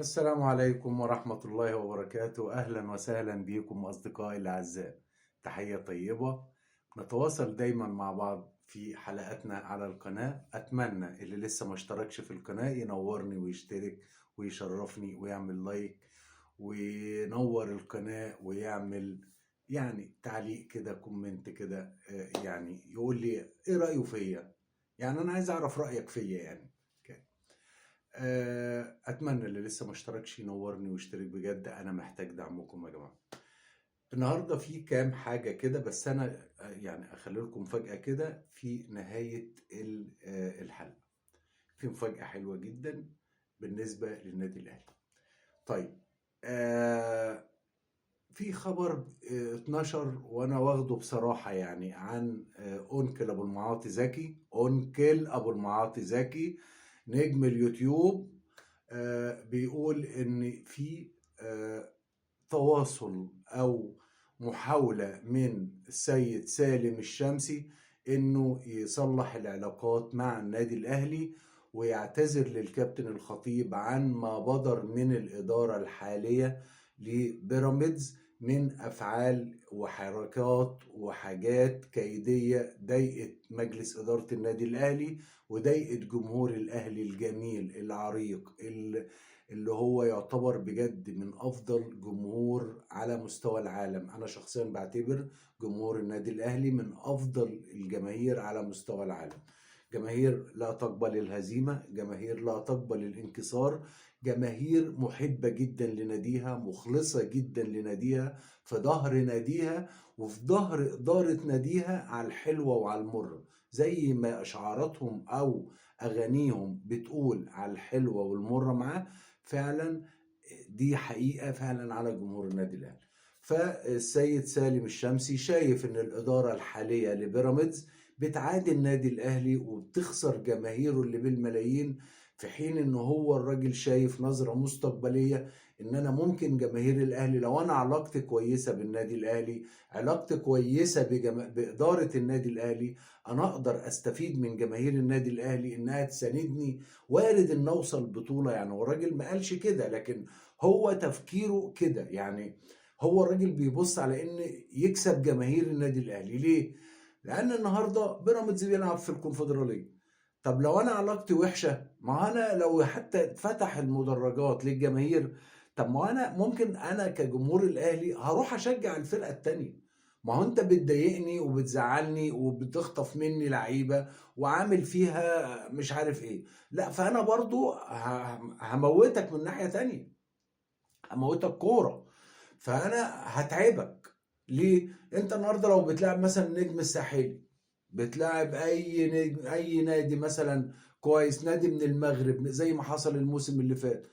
السلام عليكم ورحمة الله وبركاته. أهلا وسهلا بكم أصدقائي الأعزاء. تحية طيبة. نتواصل دايما مع بعض في حلقاتنا على القناة. أتمنى اللي لسه ما اشتركش في القناة ينورني ويشترك ويشرفني ويعمل لايك وينور القناة ويعمل يعني تعليق كده، كومنت كده، يعني يقول لي ايه رأيه فيا. يعني أنا عايز أعرف رأيك فيا يعني. اتمنى اللي لسه ما اشتركش ينورني ويشترك، بجد انا محتاج دعمكم يا جماعه. النهارده في كام حاجه كده، بس انا يعني اخلي لكم مفاجاه كده في نهايه الحلقه. في مفاجاه حلوه جدا بالنسبه للنادي الاهلي. طيب، في خبر اتنشر وانا واخده بصراحه يعني عن اونكل ابو المعاطي زكي. اونكل ابو المعاطي زكي نجم اليوتيوب بيقول ان في تواصل او محاولة من السيد سالم الشمسي انه يصلح العلاقات مع النادي الاهلي، ويعتذر للكابتن الخطيب عن ما بدر من الادارة الحالية لبيراميدز من افعال وحركات وحاجات كيدية ضايقت مجلس ادارة النادي الاهلي وضايقت جمهور الاهلي الجميل العريق اللي هو يعتبر بجد من افضل جمهور على مستوى العالم. انا شخصيا بعتبر جمهور النادي الاهلي من افضل الجماهير على مستوى العالم. جماهير لا تقبل الهزيمة، جماهير لا تقبل الانكسار، جماهير محبة جدا لناديها، مخلصة جدا لناديها، في ظهر ناديها وفي ظهر إدارة ناديها على الحلوة وعلى المرة، زي ما أشعاراتهم أو أغانيهم بتقول على الحلوة والمرة معاه. فعلا دي حقيقة فعلا على جمهور النادي الأهلي. فالسيد سالم الشمسي شايف ان الإدارة الحالية لبيراميدز بتعادي النادي الأهلي وبتخسر جماهيره اللي بالملايين، في حين ان هو الراجل شايف نظرة مستقبلية ان انا ممكن جماهير الاهلي لو انا علاقتي كويسة بالنادي الاهلي، علاقتي كويسة بإدارة النادي الاهلي، انا اقدر استفيد من جماهير النادي الاهلي انها تساندني. وارد ان اوصل بطولة، يعني هو الراجل ما قالش كده لكن هو تفكيره كده يعني. هو الراجل بيبص على ان يكسب جماهير النادي الاهلي. ليه؟ لان النهارده بيراميدز بيلعب في الكونفدراليه. طب لو انا علاقتي وحشه، ما انا لو حتى فتح المدرجات للجماهير، طب ما انا ممكن انا كجمهور الاهلي هروح اشجع الفرقه التانيه. ما هو انت بتضايقني وبتزعلني وبتخطف مني لعيبه وعامل فيها مش عارف ايه. لا، فانا برضو هموتك من ناحيه تانيه، هموتك كوره. فانا هتعبك. ليه؟ انت النهارده لو بتلعب مثلا نجم الساحلي، بتلعب اي نجم اي نادي مثلا كويس، نادي من المغرب زي ما حصل الموسم اللي فات،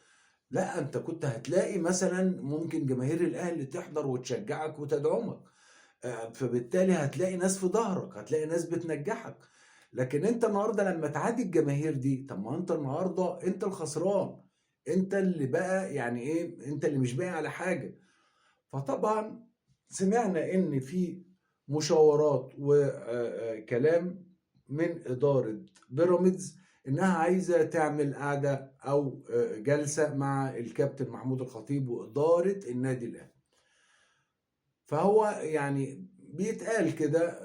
لا انت كنت هتلاقي مثلا ممكن جماهير الاهلي تحضر وتشجعك وتدعمك. فبالتالي هتلاقي ناس في ظهرك، هتلاقي ناس بتنجحك. لكن انت النهارده لما تعادي الجماهير دي، طب ما انت النهارده انت الخسران، انت اللي بقى يعني ايه، انت اللي مش باقي على حاجه. فطبعا سمعنا ان في مشاورات وكلام من اداره بيراميدز انها عايزه تعمل قعده او جلسه مع الكابتن محمود الخطيب واداره النادي الاهلي. فهو يعني بيتقال كده،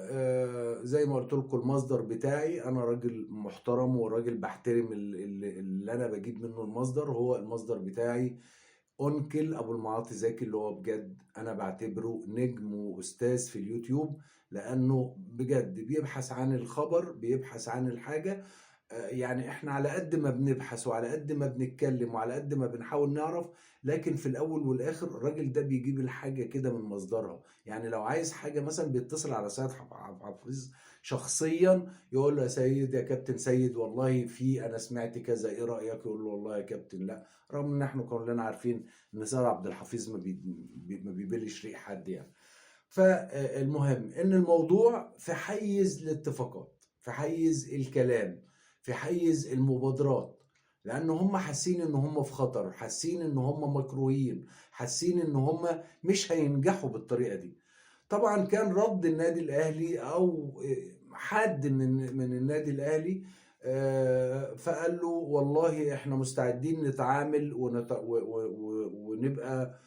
زي ما قلت لكم المصدر بتاعي، انا راجل محترم وراجل بحترم اللي انا بجيب منه المصدر، هو المصدر بتاعي أنكل أبو المعاطي زكي، اللي هو بجد أنا بعتبره نجم وأستاذ في اليوتيوب، لأنه بجد بيبحث عن الخبر، بيبحث عن الحاجة. يعني احنا على قد ما بنبحث وعلى قد ما بنتكلم وعلى قد ما بنحاول نعرف، لكن في الاول والاخر الراجل ده بيجيب الحاجة كده من مصدرها. يعني لو عايز حاجة مثلا بيتصل على سيد حفيظ شخصيا، يقول له يا سيد، يا كابتن سيد، والله في انا سمعت كذا، ايه رأيك؟ يقول له والله يا كابتن لا، رغم ان احنا كلنا عارفين ان سيد عبد الحفيظ ما بيبلش ريق حد يعني. فالمهم ان الموضوع في حيز الاتفاقات، في حيز الكلام، في حيز المبادرات، لان هم حاسين ان هم في خطر، حاسين ان هم مكروهين، حاسين ان هم مش هينجحوا بالطريقة دي. طبعا كان رد النادي الاهلي او حد من النادي الاهلي فقال له والله احنا مستعدين نتعامل ونبقى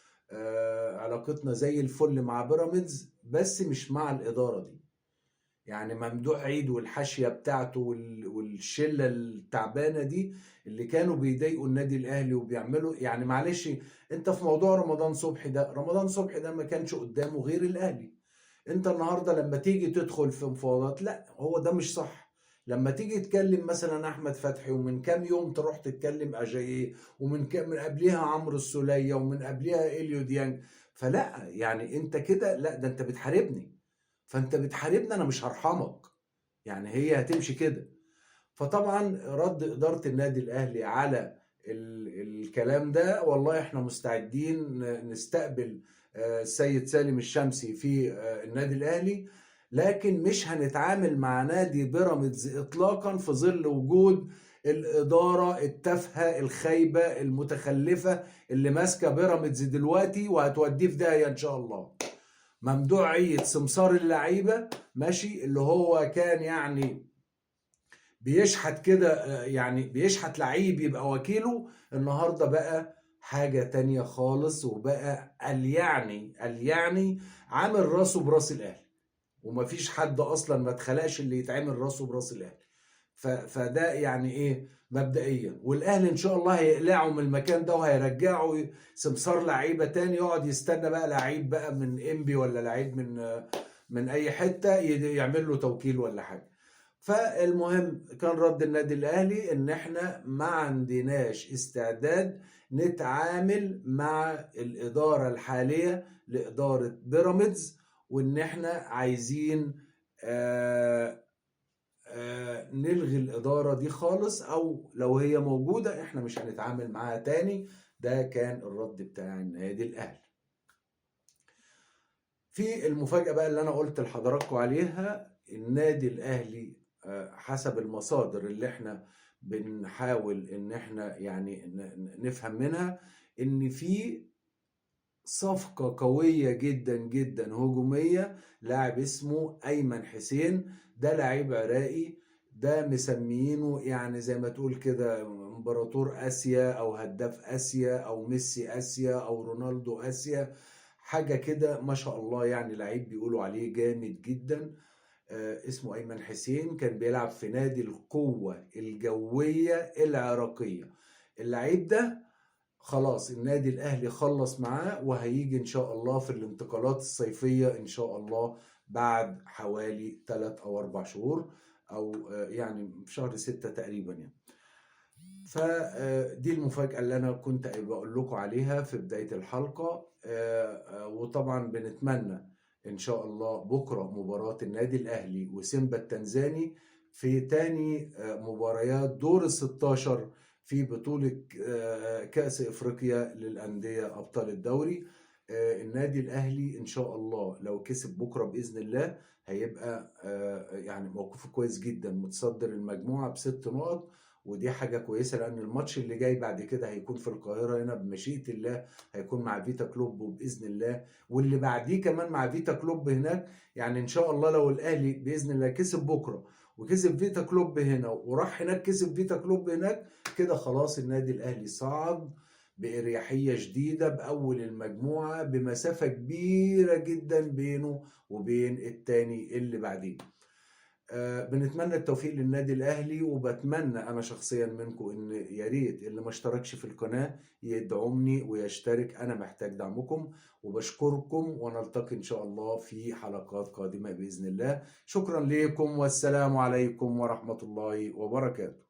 علاقتنا زي الفل مع بيراميدز، بس مش مع الإدارة دي. يعني ممدوح عيد والحاشية بتاعته والشلة التعبانة دي اللي كانوا بيضايقوا النادي الأهلي وبيعملوا، يعني معلش، انت في موضوع رمضان صبحي ده، رمضان صبحي ده ما كانش قدامه غير الأهلي. انت النهارده لما تيجي تدخل في مفاوضات، لا هو ده مش صح. لما تيجي تكلم مثلا احمد فتحي، ومن كام يوم تروح تتكلم اجاييه، من قبلها عمرو السولية، ومن قبلها اليو ديانج، فلا يعني انت كده، لا ده انت بتحاربني. فانت بتحاربني، انا مش هرحمك. يعني هي هتمشي كده. فطبعا رد إدارة النادي الأهلي على الكلام ده، والله احنا مستعدين نستقبل السيد سالم الشمسي في النادي الأهلي، لكن مش هنتعامل مع نادي بيراميدز إطلاقا في ظل وجود الإدارة التافهة الخايبة المتخلفة اللي ماسكة بيراميدز دلوقتي، وهتوديه في داهية إن شاء الله. ممدوح عيد سمسار اللعيبة، ماشي، اللي هو كان يعني بيشحت كده، يعني بيشحت لعيب يبقى وكيله، النهارده بقى حاجة تانية خالص، وبقى قال يعني عامل راسه براس الاهلي. ومفيش حد اصلا ما اتخلقش اللي يتعامل راسه براس الاهلي. فده يعني ايه مبدئيا، والاهلي ان شاء الله هيقلعوا من المكان ده وهيرجعوا سمسار لعيبه تاني، يقعد يستنى بقى لعيب بقى من انبي، ولا لعيب من اي حته يعمل له توكيل ولا حاجه. فالمهم كان رد النادي الاهلي ان احنا ما عندناش استعداد نتعامل مع الاداره الحاليه لاداره بيراميدز، وان احنا عايزين نلغي الاداره دي خالص، او لو هي موجوده احنا مش هنتعامل معاها تاني. ده كان الرد بتاع النادي الاهلي. في المفاجاه بقى اللي انا قلت لحضراتكم عليها، النادي الاهلي حسب المصادر اللي احنا بنحاول ان احنا يعني نفهم منها، ان في صفقة قوية جدا جدا هجومية، لاعب اسمه أيمن حسين. ده لاعب عراقي، ده مسميينه يعني زي ما تقول كده امبراطور آسيا، أو هداف آسيا، أو ميسي آسيا، أو رونالدو آسيا، حاجة كده ما شاء الله. يعني لعيب بيقولوا عليه جامد جدا. اسمه أيمن حسين، كان بيلعب في نادي القوة الجوية العراقية. اللعيب ده خلاص النادي الاهلي خلص معاه، وهيجي ان شاء الله في الانتقالات الصيفية ان شاء الله بعد حوالي 3 او 4 شهور، او يعني في شهر 6 تقريبا يعني. فدي المفاجأة اللي انا كنت بقول لكم عليها في بداية الحلقة. وطبعا بنتمنى ان شاء الله بكرة مباراة النادي الاهلي وسيمبا التنزاني في تاني مباريات دور ال 16 في بطولة كأس إفريقيا للأندية أبطال الدوري. النادي الأهلي إن شاء الله لو كسب بكرة بإذن الله هيبقى يعني موقفه كويس جدا، متصدر المجموعة ب6 نقط. ودي حاجة كويسة، لأن الماتش اللي جاي بعد كده هيكون في القاهرة هنا بمشيئة الله، هيكون مع فيتا كلوب وبإذن الله، واللي بعديه كمان مع فيتا كلوب هناك. يعني إن شاء الله لو الأهلي بإذن الله كسب بكرة وكسب فيتا كلوب هنا، وراح هناك كسب فيتا كلوب هناك، كده خلاص النادي الاهلي صعد باريحيه شديده باول المجموعه، بمسافه كبيره جدا بينه وبين التاني اللي بعديه. بنتمنى التوفيق للنادي الاهلي، وبتمنى انا شخصيا منكم ان يا ريت اللي ما اشتركش في القناه يدعمني ويشترك، انا محتاج دعمكم. وبشكركم، ونلتقي ان شاء الله في حلقات قادمه باذن الله. شكرا لكم، والسلام عليكم ورحمه الله وبركاته.